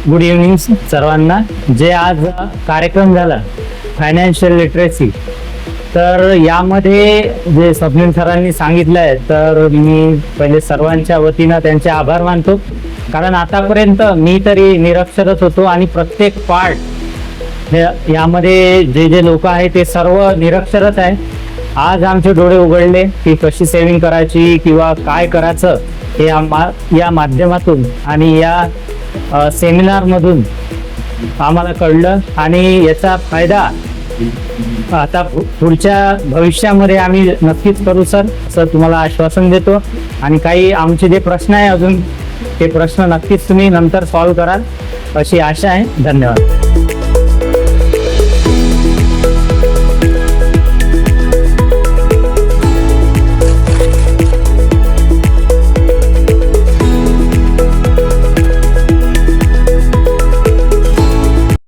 Good evening सर्वांना. जे आज कार्यक्रम झाला फायनान्शियल लिटरेसी, तर यामध्ये जे स्वप्नील सरांनी सांगितलं आहे, तर मी पहिले सर्वांच्या वतीनं त्यांचे आभार मानतो. कारण आतापर्यंत मी तरी निरक्षरच होतो आणि प्रत्येक पार्ट यामध्ये जे लोक आहेत ते सर्व निरक्षरच आहे. आज आमचे डोळे उघडले की कशी सेव्हिंग करायची किंवा काय करायचं हे या माध्यमातून आणि या सेमिनारमधून आम्हाला कळलं. आणि याचा फायदा आता पुढच्या भविष्यामध्ये आम्ही नक्कीच करू सर, असं तुम्हाला आश्वासन देतो. आणि काही आमचे जे प्रश्न आहे अजून ते प्रश्न नक्कीच तुम्ही नंतर सॉल्व्ह कराल अशी आशा आहे. धन्यवाद.